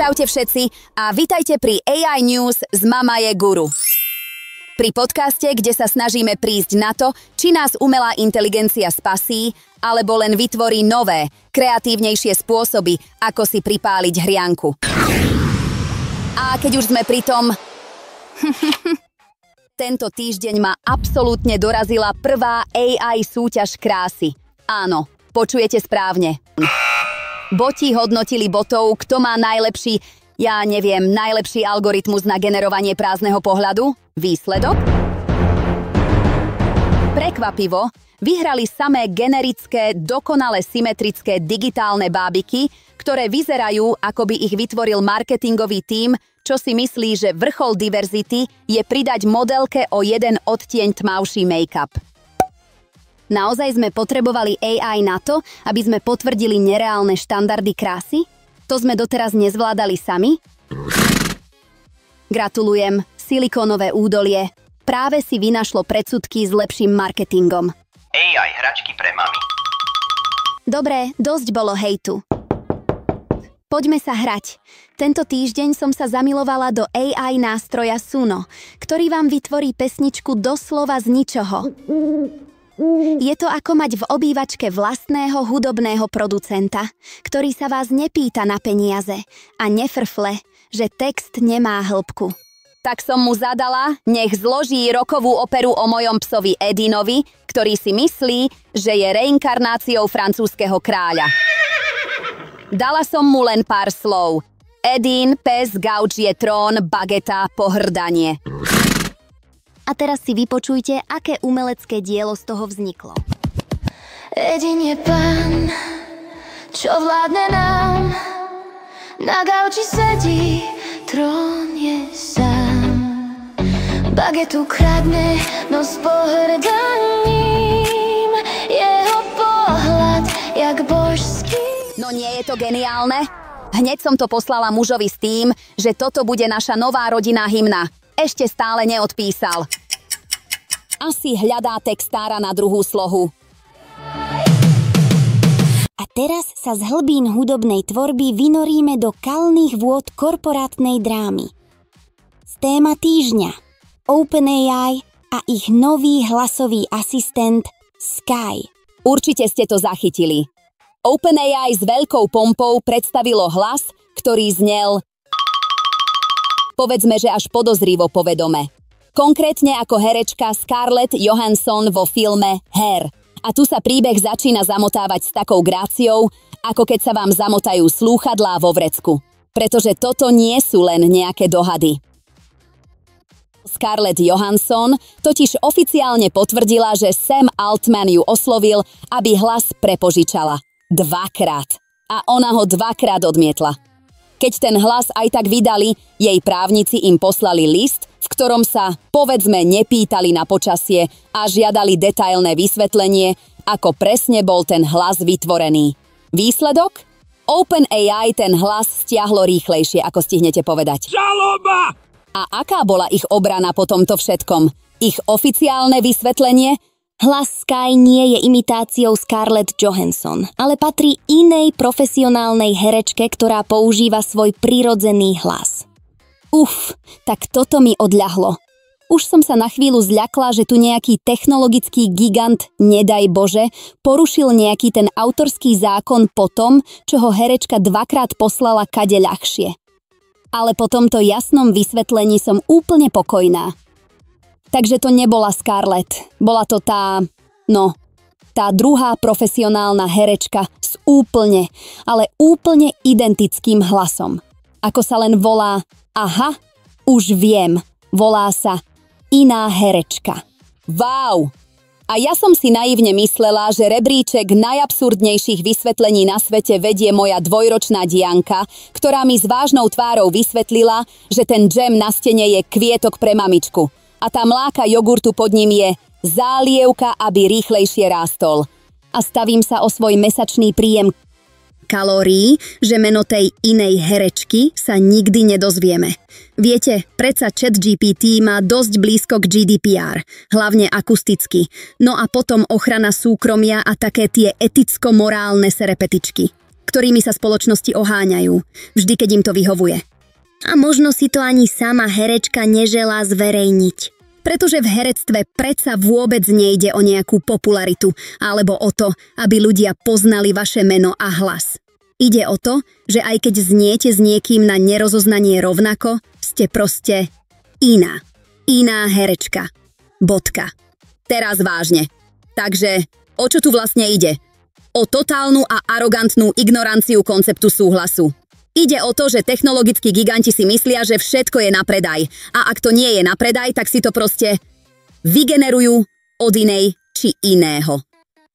Čaute všetci a vitajte pri AI News z Mamaje Guru. Pri podcaste, kde sa snažíme prísť na to, či nás umelá inteligencia spasí, alebo len vytvorí nové, kreatívnejšie spôsoby, ako si pripáliť hrianku. A keď už sme pri tom... Tento týždeň ma absolútne dorazila prvá AI súťaž krásy. Áno, počujete správne. Boti hodnotili botov, kto má najlepší, najlepší algoritmus na generovanie prázdneho pohľadu? Výsledok? Prekvapivo, vyhrali samé generické, dokonale symetrické digitálne bábiky, ktoré vyzerajú, ako by ich vytvoril marketingový tím, čo si myslí, že vrchol diverzity je pridať modelke o jeden odtieň tmavší make-up. Naozaj sme potrebovali AI na to, aby sme potvrdili nereálne štandardy krásy? To sme doteraz nezvládali sami? Gratulujem, Silikónové údolie. Práve si vynašlo predsudky s lepším marketingom. AI hračky pre mami. Dobre, dosť bolo hejtu. Poďme sa hrať. Tento týždeň som sa zamilovala do AI nástroja Suno, ktorý vám vytvorí pesničku doslova z ničoho. Je to ako mať v obývačke vlastného hudobného producenta, ktorý sa vás nepýta na peniaze a nefrfle, že text nemá hĺbku. Tak som mu zadala, nech zloží rokovú operu o mojom psovi Edinovi, ktorý si myslí, že je reinkarnáciou francúzskeho kráľa. Dala som mu len pár slov. Edin, pes, gauč je trón, bageta, pohrdanie. A teraz si vypočujte, aké umelecké dielo z toho vzniklo. Edin je pán, čo vládne nám. Na gauči sedí, trón je sám. Bagetu kradne, no s pohrdaním. Jeho pohľad, jak božský. No nie je to geniálne? Hneď som to poslala mužovi s tým, že toto bude naša nová rodinná hymna. Ešte stále neodpísal. Asi hľadá textára na druhú slohu. A teraz sa z hlbín hudobnej tvorby vynoríme do kalných vôd korporátnej drámy. Z téma týždňa OpenAI a ich nový hlasový asistent Sky. Určite ste to zachytili. OpenAI s veľkou pompou predstavilo hlas, ktorý znel, povedzme, že až podozrivo povedome. Konkrétne ako herečka Scarlett Johansson vo filme Hair. A tu sa príbeh začína zamotávať s takou gráciou, ako keď sa vám zamotajú slúchadlá vo vrecku. Pretože toto nie sú len nejaké dohady. Scarlett Johansson totiž oficiálne potvrdila, že Sam Altman ju oslovil, aby hlas prepožičala. 2-krát. A ona ho 2-krát odmietla. Keď ten hlas aj tak vydali, jej právnici im poslali list, v ktorom sa, povedzme, nepýtali na počasie a žiadali detailné vysvetlenie, ako presne bol ten hlas vytvorený. Výsledok? OpenAI ten hlas stiahlo rýchlejšie, ako stihnete povedať. Žaloba! A aká bola ich obrana po tomto všetkom? Ich oficiálne vysvetlenie? Hlas Sky nie je imitáciou Scarlett Johansson, ale patrí inej profesionálnej herečke, ktorá používa svoj prirodzený hlas. Tak toto mi odľahlo. Už som sa na chvíľu zľakla, že tu nejaký technologický gigant, nedaj Bože, porušil nejaký ten autorský zákon po tom, čo ho herečka 2-krát poslala kade ľahšie. Ale po tomto jasnom vysvetlení som úplne pokojná. Takže to nebola Scarlett, bola to tá druhá profesionálna herečka s úplne identickým hlasom. Ako sa len volá, už viem, volá sa iná herečka. Wow! A ja som si naivne myslela, že rebríček najabsurdnejších vysvetlení na svete vedie moja 2-ročná Dianka, ktorá mi s vážnou tvárou vysvetlila, že ten džem na stene je kvietok pre mamičku. A tá mláka jogurtu pod ním je zálievka, aby rýchlejšie rástol. A stavím sa o svoj mesačný príjem kalórií, že meno tej inej herečky sa nikdy nedozvieme. Viete, predsa ChatGPT má dosť blízko k GDPR, hlavne akusticky. No a potom ochrana súkromia a také tie eticko-morálne serepetičky. ktorými sa spoločnosti oháňajú, vždy keď im to vyhovuje. A možno si to ani sama herečka neželá zverejniť. Pretože v herectve predsa vôbec nejde o nejakú popularitu alebo o to, aby ľudia poznali vaše meno a hlas. Ide o to, že aj keď zniete s niekým na nerozoznanie rovnako, ste proste iná. Iná herečka. Bodka. Teraz vážne. Takže, o čo tu vlastne ide? O totálnu a arogantnú ignoranciu konceptu súhlasu. Ide o to, že technologickí giganti si myslia, že všetko je na predaj. A ak to nie je na predaj, tak si to proste vygenerujú od inej či iného.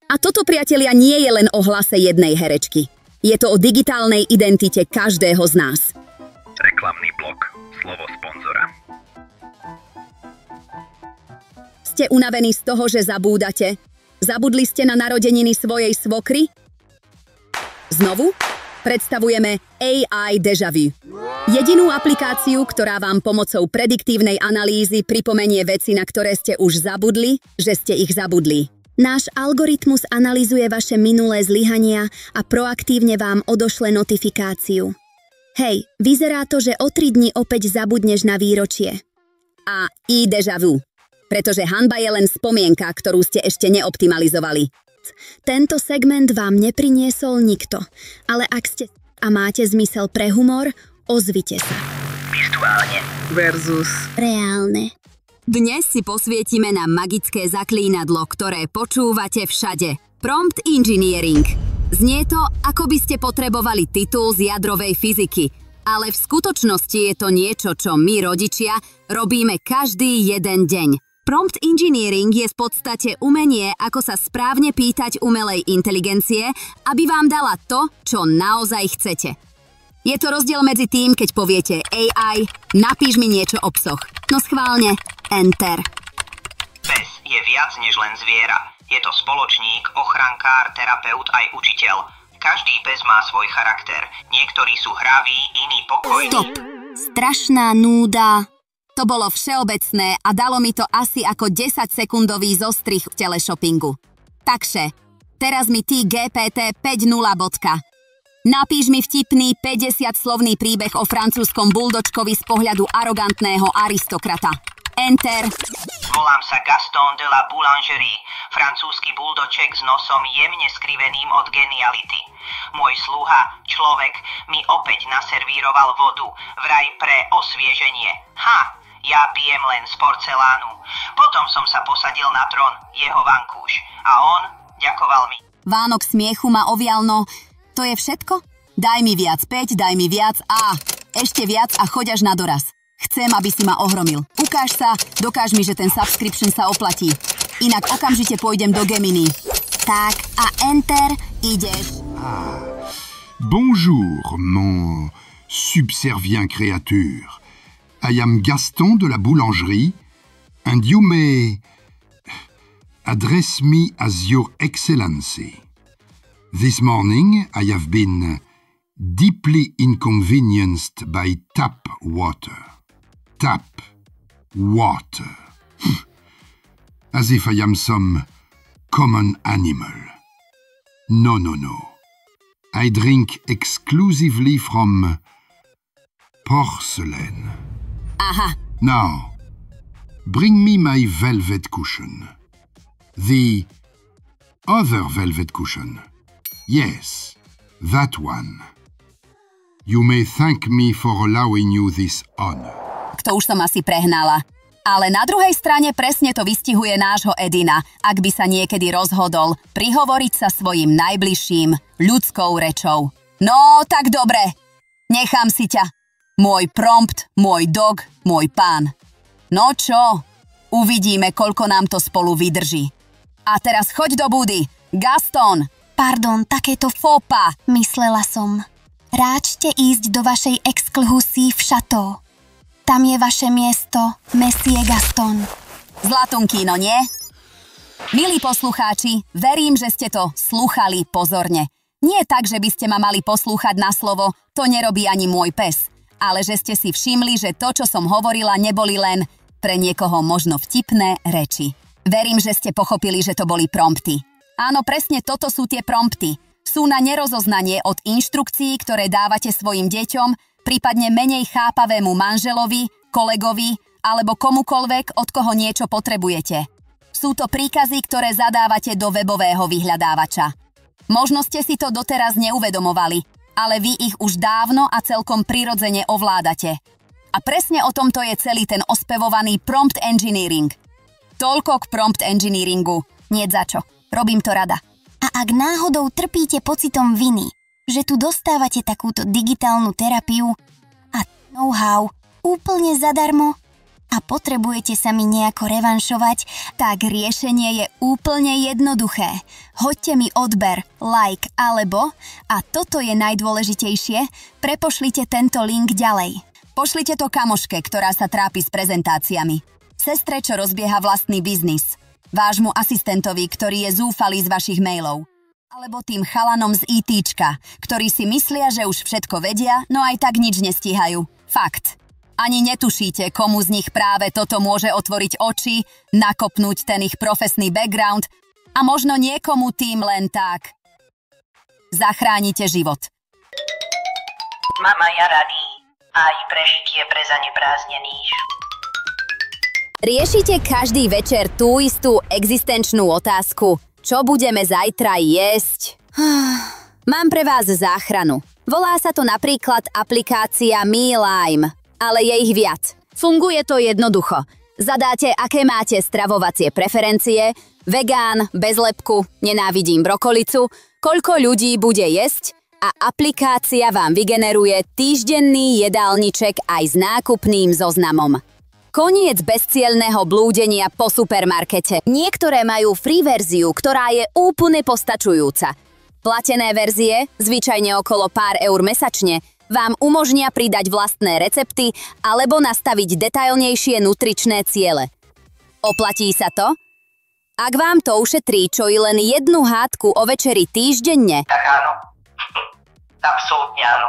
A toto, priatelia, nie je len o hlase jednej herečky. Je to o digitálnej identite každého z nás. Reklamný blok. Slovo sponzora. Ste unavení z toho, že zabúdate? Zabudli ste na narodeniny svojej svokry? Znovu? Predstavujeme AI Deja Vu. Jedinú aplikáciu, ktorá vám pomocou prediktívnej analýzy pripomenie veci, na ktoré ste už zabudli, že ste ich zabudli. Náš algoritmus analyzuje vaše minulé zlyhania a proaktívne vám odošle notifikáciu. Hej, vyzerá to, že o 3 dni opäť zabudneš na výročie. A Deja Vu. Pretože hanba je len spomienka, ktorú ste ešte neoptimalizovali. Tento segment vám nepriniesol nikto, ale ak ste a máte zmysel pre humor, ozvite sa. Virtuálne versus Reálne. Dnes si posvietime na magické zaklínadlo, ktoré počúvate všade. Prompt Engineering. Znie to, ako by ste potrebovali titul z jadrovej fyziky, ale v skutočnosti je to niečo, čo my, rodičia, robíme každý jeden deň. Prompt Engineering je v podstate umenie, ako sa správne pýtať umelej inteligencie, aby vám dala to, čo naozaj chcete. Je to rozdiel medzi tým, keď poviete AI, napíš mi niečo o psoch. No schválne, Enter. Pes je viac než len zviera. Je to spoločník, ochrankár, terapeut aj učiteľ. Každý pes má svoj charakter. Niektorí sú hraví, iní pokojní. Stop. Strašná núda. To bolo všeobecné a dalo mi to asi ako 10-sekundový zostrih v teleshoppingu. Takže, teraz mi ty GPT 5.0 bodka. Napíš mi vtipný 50-slovný príbeh o francúzskom buldočkovi z pohľadu arogantného aristokrata. Enter. Volám sa Gaston de la Boulangerie, francúzsky buldoček s nosom jemne skriveným od geniality. Môj sluha, človek, mi opäť naservíroval vodu, vraj pre osvieženie. Ja pijem len z porcelánu. Potom som sa posadil na trón, jeho vankúš. A on ďakoval mi. Vánok smiechu ma ovialno. To je všetko? Daj mi viac, 5, daj mi viac a ešte viac a choď až na doraz. Chcem, aby si ma ohromil. Ukáž sa, dokáž mi, že ten subscription sa oplatí. Inak okamžite pôjdem do Gemini. Tak a Enter, ideš. Bonjour, mon subservient créature. I am Gaston de la Boulangerie, and you may address me as your excellency. This morning I have been deeply inconvenienced by tap water. Tap water. As if I am some common animal. No. I drink exclusively from porcelain. Aha. Now, bring me my velvet cushion. The other velvet cushion. Yes, that one. You may thank me for allowing you this honor. To už som asi prehnala. Ale na druhej strane presne to vystihuje nášho Edina, ak by sa niekedy rozhodol prihovoriť sa svojim najbližším ľudskou rečou. No, tak dobre. Nechám si ťa. Môj prompt, môj dog, môj pán. No čo? Uvidíme, koľko nám to spolu vydrží. A teraz choď do budy. Gaston! Pardon, takéto Fopa! myslela som. Ráčte ísť do vašej exklhusí v šató. Tam je vaše miesto, Messie Gaston. Zlatunky, no nie? Milí poslucháči, verím, že ste to slúchali pozorne. Nie tak, že by ste ma mali poslúchať na slovo, to nerobí ani môj pes. Ale že ste si všimli, že to, čo som hovorila, neboli len pre niekoho možno vtipné reči. Verím, že ste pochopili, že to boli prompty. Áno, presne toto sú tie prompty. Sú na nerozoznanie od inštrukcií, ktoré dávate svojim deťom, prípadne menej chápavému manželovi, kolegovi alebo komukoľvek, od koho niečo potrebujete. Sú to príkazy, ktoré zadávate do webového vyhľadávača. Možno ste si to doteraz neuvedomovali, ale vy ich už dávno a celkom prirodzene ovládate. A presne o tomto je celý ten ospevovaný prompt engineering. Toľko k prompt engineeringu. Nie za čo. Robím to rada. A ak náhodou trpíte pocitom viny, že tu dostávate takúto digitálnu terapiu a know-how úplne zadarmo a potrebujete sa mi nejako revanšovať, tak riešenie je úplne jednoduché. Hoďte mi odber, like alebo, a toto je najdôležitejšie, prepošlite tento link ďalej. Pošlite to kamoške, ktorá sa trápi s prezentáciami. Sestre, čo rozbieha vlastný biznis. Vášmu asistentovi, ktorý je zúfalý z vašich mailov. Alebo tým chalanom z ITčka, ktorí si myslia, že už všetko vedia, no aj tak nič nestíhajú. Fakt. Ani netušíte, komu z nich práve toto môže otvoriť oči, nakopnúť ten ich profesný background a možno niekomu tým len tak. Zachránite život. Mama ja radí, aj prežitie pre zaneprázdnených. Riešite každý večer tú istú existenčnú otázku. Čo budeme zajtra jesť? Mám pre vás záchranu. Volá sa to napríklad aplikácia MeLime, ale je ich viac. Funguje to jednoducho. Zadáte, aké máte stravovacie preferencie, vegán, bez lepku, nenávidím brokolicu, koľko ľudí bude jesť a aplikácia vám vygeneruje týždenný jedálniček aj s nákupným zoznamom. Koniec bezcielneho blúdenia po supermarkete. Niektoré majú free verziu, ktorá je úplne postačujúca. Platené verzie, zvyčajne okolo pár eur mesačne, vám umožnia pridať vlastné recepty alebo nastaviť detailnejšie nutričné ciele. Oplatí sa to? Ak vám to ušetrí čo i len jednu hádku o večeri týždenne, Tak áno. Absolútne áno.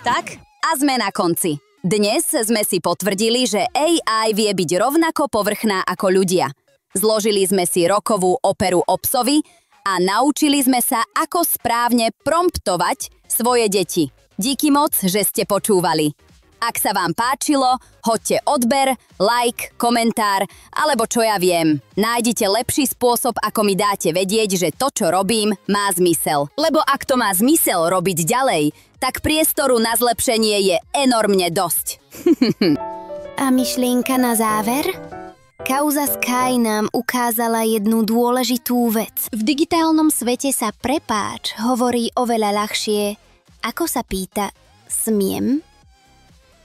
tak a sme na konci. Dnes sme si potvrdili, že AI vie byť rovnako povrchná ako ľudia. Zložili sme si rokovú operu o psovi a naučili sme sa, ako správne promptovať svoje deti. Díky moc, že ste počúvali. Ak sa vám páčilo, hoďte odber, like, komentár, alebo čo ja viem. Nájdite lepší spôsob, ako mi dáte vedieť, že to, čo robím, má zmysel. Lebo ak to má zmysel robiť ďalej, tak priestoru na zlepšenie je enormne dosť. A myšlienka na záver? Kauza Sky nám ukázala jednu dôležitú vec. V digitálnom svete sa prepáč hovorí oveľa ľahšie, ako sa pýta smiem?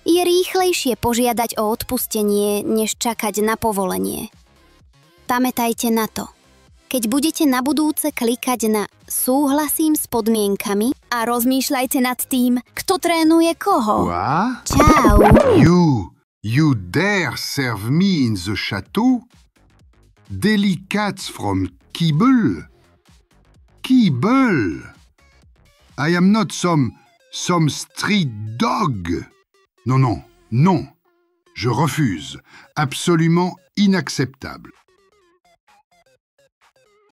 Je rýchlejšie požiadať o odpustenie, než čakať na povolenie. Pamätajte na to. Keď budete na budúce klikať na súhlasím s podmienkami a rozmýšľajte nad tým, kto trénuje koho. Quoi? Čau. You dare serve me in the chateau? Delicats from Kibble? Kibble? I am not some street dog. Non, non, non. Je refuse. Absolument inacceptable.